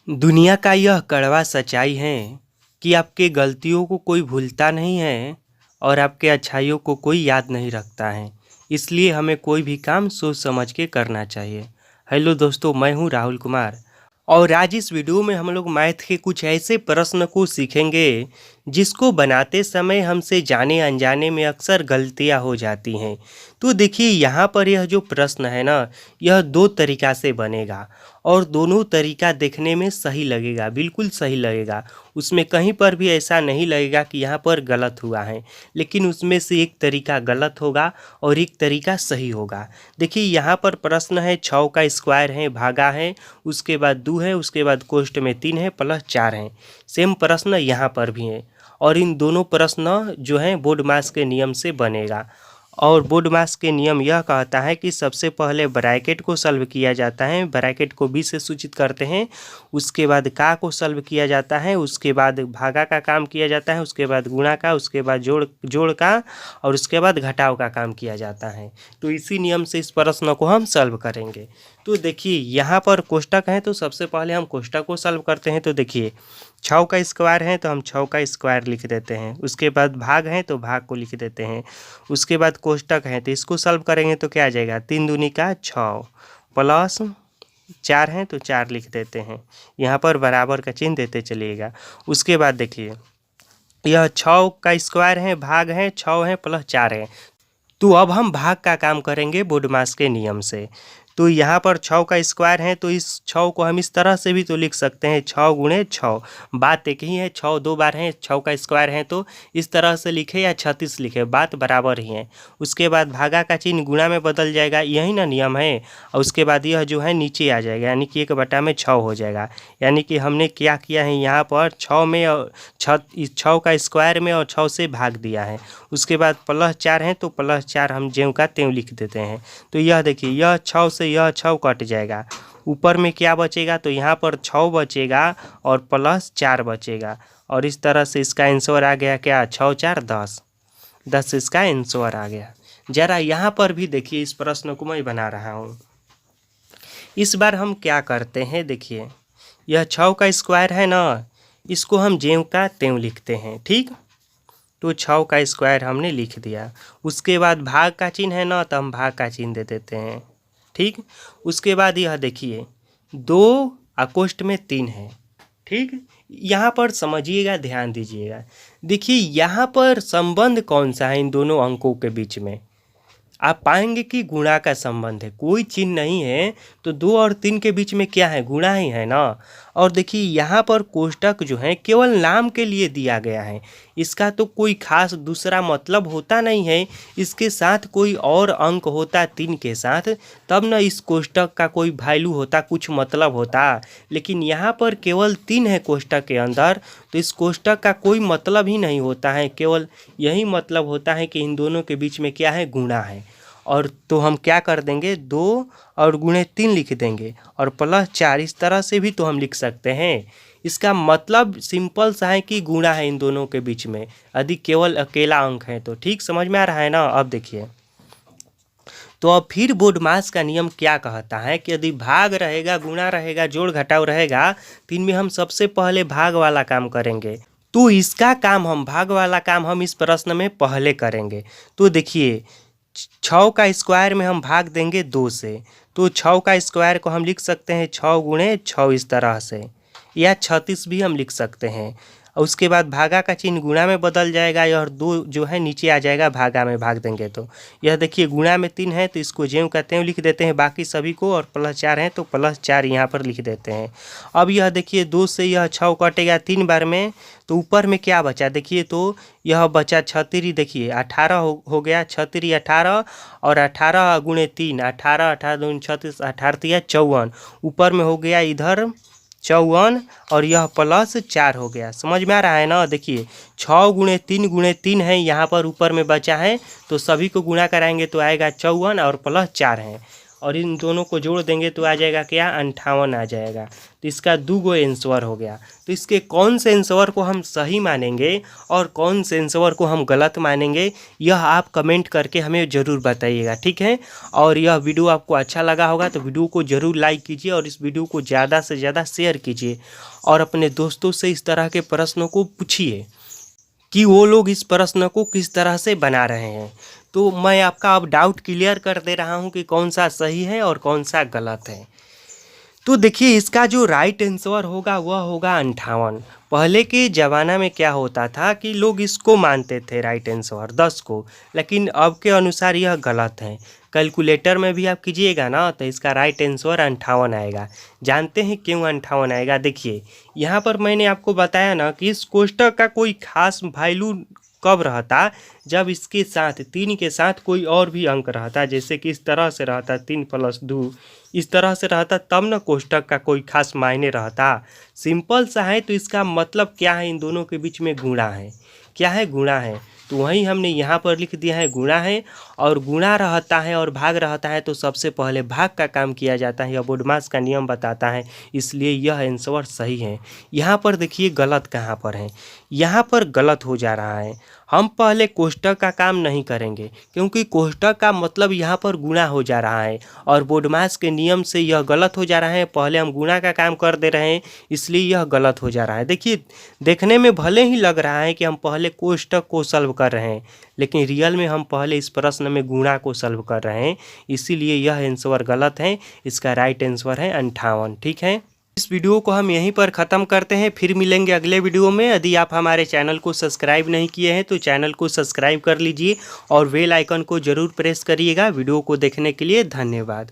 दुनिया का यह कड़वा सच्चाई है कि आपके गलतियों को कोई भूलता नहीं है और आपके अच्छाइयों को कोई याद नहीं रखता है। इसलिए हमें कोई भी काम सोच समझ के करना चाहिए। हेलो दोस्तों, मैं हूं राहुल कुमार और आज इस वीडियो में हम लोग मैथ के कुछ ऐसे प्रश्न को सीखेंगे जिसको बनाते समय हमसे जाने अनजाने में अक्सर गलतियां हो जाती हैं। तो देखिए यहाँ पर यह जो प्रश्न है ना, यह दो तरीका से बनेगा और दोनों तरीका देखने में सही लगेगा, बिल्कुल सही लगेगा। उसमें कहीं पर भी ऐसा नहीं लगेगा कि यहाँ पर गलत हुआ है, लेकिन उसमें से एक तरीका गलत होगा और एक तरीका सही होगा। देखिए यहाँ पर प्रश्न है 6 का स्क्वायर है, भागा है, उसके बाद 2 है, उसके बाद कोष्ठ में 3 है, प्लस 4 है। सेम प्रश्न यहाँ पर भी है और इन दोनों प्रश्न जो हैं बोर्डमास के नियम से बनेगा। और बोर्डमास के नियम यह कहता है कि सबसे पहले ब्रैकेट को सॉल्व किया जाता है, ब्रैकेट को 20 से सूचित करते हैं। उसके बाद का को सॉल्व किया जाता है, उसके बाद भागा का काम किया जाता है, उसके बाद गुणा का, उसके बाद जोड़ का और उसके बाद घटाव का काम किया जाता है। तो इसी नियम से इस प्रश्न को हम सॉल्व करेंगे। तो देखिए यहाँ पर कोष्टक है, तो सबसे पहले हम कोष्टक को सॉल्व करते हैं। तो देखिए 6 का स्क्वायर है तो हम 6 का स्क्वायर लिख देते हैं। उसके बाद भाग है तो भाग को लिख देते हैं। उसके बाद कोष्टक है तो इसको सॉल्व करेंगे तो क्या आ जाएगा, 3 दूनी का 6 प्लस 4 है तो 4 लिख देते हैं। यहाँ पर बराबर का चिन्ह देते चलिएगा। उसके बाद देखिए यह 6 का स्क्वायर है, भाग है, 6 है प्लस 4 है। तो अब हम भाग का काम करेंगे बोर्डमास के नियम से। तो यहाँ पर 6 का स्क्वायर है तो इस 6 को हम इस तरह से भी तो लिख सकते हैं, 6 गुणे 6। बात एक ही है, 6 दो बार है, 6 का स्क्वायर है तो इस तरह से लिखे या 36 लिखे, बात बराबर ही है। उसके बाद भागा का चिन्ह गुणा में बदल जाएगा, यही ना नियम है। और उसके बाद यह जो है नीचे आ जाएगा, यानी कि 1/6 हो जाएगा। यानी कि हमने क्या किया है, यहाँ पर 6 में और 6 का स्क्वायर में और 6 से भाग दिया है। उसके बाद प्लस 4 है तो प्लस 4 हम ज्यों का त्यों लिख देते हैं। तो यह देखिए यह 6 से यह 6 कट जाएगा, ऊपर में क्या बचेगा, तो यहाँ पर 6 बचेगा और प्लस 4 बचेगा। और इस तरह से इसका आंसर आ गया क्या, 6 4 10, 10 इसका आंसर आ गया। जरा यहाँ पर भी देखिए, इस प्रश्न को मैं बना रहा हूँ। इस बार हम क्या करते हैं, देखिए यह 6 का स्क्वायर है ना, इसको हम ज्यों का त्यों लिखते हैं, ठीक। तो 6 का स्क्वायर हमने लिख दिया। उसके बाद भाग का चिन्ह है ना, तो हम भाग का चिन्ह दे देते हैं, ठीक। उसके बाद यह देखिए 2 अकोष्ठ में 3 है, ठीक। यहाँ पर समझिएगा, ध्यान दीजिएगा। देखिए यहाँ पर संबंध कौन सा है इन दोनों अंकों के बीच में, आप पाएंगे कि गुणा का संबंध है, कोई चिन्ह नहीं है। तो 2 और 3 के बीच में क्या है, गुणा ही है ना। और देखिए यहाँ पर कोष्टक जो है केवल नाम के लिए दिया गया है, इसका तो कोई खास दूसरा मतलब होता नहीं है। इसके साथ कोई और अंक होता 3 के साथ, तब न इस कोष्टक का कोई वैल्यू होता, कुछ मतलब होता। लेकिन यहाँ पर केवल 3 है कोष्टक के अंदर, तो इस कोष्टक का कोई मतलब ही नहीं होता है, केवल यही मतलब होता है कि इन दोनों के बीच में क्या है, गुणा है। और तो हम क्या कर देंगे, 2 और गुणे 3 लिख देंगे और प्लस 4, इस तरह से भी तो हम लिख सकते हैं। इसका मतलब सिंपल सा है कि गुणा है इन दोनों के बीच में, यदि केवल अकेला अंक है तो। ठीक समझ में आ रहा है ना। अब देखिए तो अब फिर बोर्डमास का नियम क्या कहता है कि यदि भाग रहेगा, गुणा रहेगा, जोड़ घटाव रहेगा, तो इनमें हम सबसे पहले भाग वाला काम करेंगे। तो इसका काम हम, भाग वाला काम हम इस प्रश्न में पहले करेंगे। तो देखिए 6 का स्क्वायर में हम भाग देंगे 2 से, तो 6 का स्क्वायर को हम लिख सकते हैं 6 गुणे 6 इस तरह से, या 36 भी हम लिख सकते हैं। और उसके बाद भागा का चिन्ह गुणा में बदल जाएगा और 2 जो है नीचे आ जाएगा, भागा में भाग देंगे तो यह देखिए गुणा में 3 है तो इसको ज्यों का त्यों लिख देते हैं बाकी सभी को, और प्लस 4 है तो प्लस 4 यहाँ पर लिख देते हैं। अब यह देखिए 2 से यह 6 कटेगा 3 बार में, तो ऊपर में क्या बचा, देखिए तो यह बचा 36, देखिए 18 हो गया, 36 18 और 18 गुणे 3, 18 18 दूनी 36, 18 54, ऊपर में हो गया इधर 54 और यह प्लस 4 हो गया। समझ में आ रहा है ना। देखिए 6 गुणे 3 है, यहाँ पर ऊपर में बचा है, तो सभी को गुणा कराएंगे तो आएगा 54 और प्लस 4 है। और इन दोनों को जोड़ देंगे तो आ जाएगा क्या, 58 आ जाएगा। तो इसका 2 गो आंसर हो गया। तो इसके कौन से आंसर को हम सही मानेंगे और कौन से आंसर को हम गलत मानेंगे, यह आप कमेंट करके हमें ज़रूर बताइएगा, ठीक है। और यह वीडियो आपको अच्छा लगा होगा तो वीडियो को ज़रूर लाइक कीजिए और इस वीडियो को ज़्यादा से ज़्यादा शेयर कीजिए और अपने दोस्तों से इस तरह के प्रश्नों को पूछिए कि वो लोग इस प्रश्न को किस तरह से बना रहे हैं। तो मैं आपका अब डाउट क्लियर कर दे रहा हूँ कि कौन सा सही है और कौन सा गलत है। तो देखिए इसका जो राइट आंसर होगा वह होगा 58। पहले के ज़माना में क्या होता था कि लोग इसको मानते थे राइट आंसर 10 को, लेकिन अब के अनुसार यह गलत है। कैलकुलेटर में भी आप कीजिएगा ना तो इसका राइट आंसर 58 आएगा। जानते हैं क्यों 58 आएगा? देखिए यहाँ पर मैंने आपको बताया ना कि इस कोष्ठक का कोई खास वैल्यू कब रहता, जब इसके साथ 3 के साथ कोई और भी अंक रहता, जैसे कि इस तरह से रहता 3 + 2, इस तरह से रहता, तब न कोष्ठक का कोई खास मायने रहता। सिंपल सा है। तो इसका मतलब क्या है, इन दोनों के बीच में गुणा है। क्या है? गुणा है। तो वहीं हमने यहाँ पर लिख दिया है गुणा है। और गुणा रहता है और भाग रहता है तो सबसे पहले भाग का काम किया जाता है, यह बोडमास का नियम बताता है, इसलिए यह आंसर सही है। यहाँ पर देखिए गलत कहाँ पर है, यहाँ पर गलत हो जा रहा है। हम पहले कोष्ठक का काम नहीं करेंगे क्योंकि कोष्ठक का मतलब यहाँ पर गुणा हो जा रहा है और बोडमास के नियम से यह गलत हो जा रहा है। पहले हम गुणा का काम कर दे रहे हैं इसलिए यह गलत हो जा रहा है। देखिए देखने में भले ही लग रहा है कि हम पहले कोष्ठक को सॉल्व कर रहे हैं, लेकिन रियल में हम पहले इस प्रश्न में गुणा को सॉल्व कर रहे हैं, इसीलिए यह आंसर गलत है। इसका राइट आंसर है 58, ठीक है। इस वीडियो को हम यहीं पर ख़त्म करते हैं, फिर मिलेंगे अगले वीडियो में। यदि आप हमारे चैनल को सब्सक्राइब नहीं किए हैं तो चैनल को सब्सक्राइब कर लीजिए और बेल आइकन को ज़रूर प्रेस करिएगा। वीडियो को देखने के लिए धन्यवाद।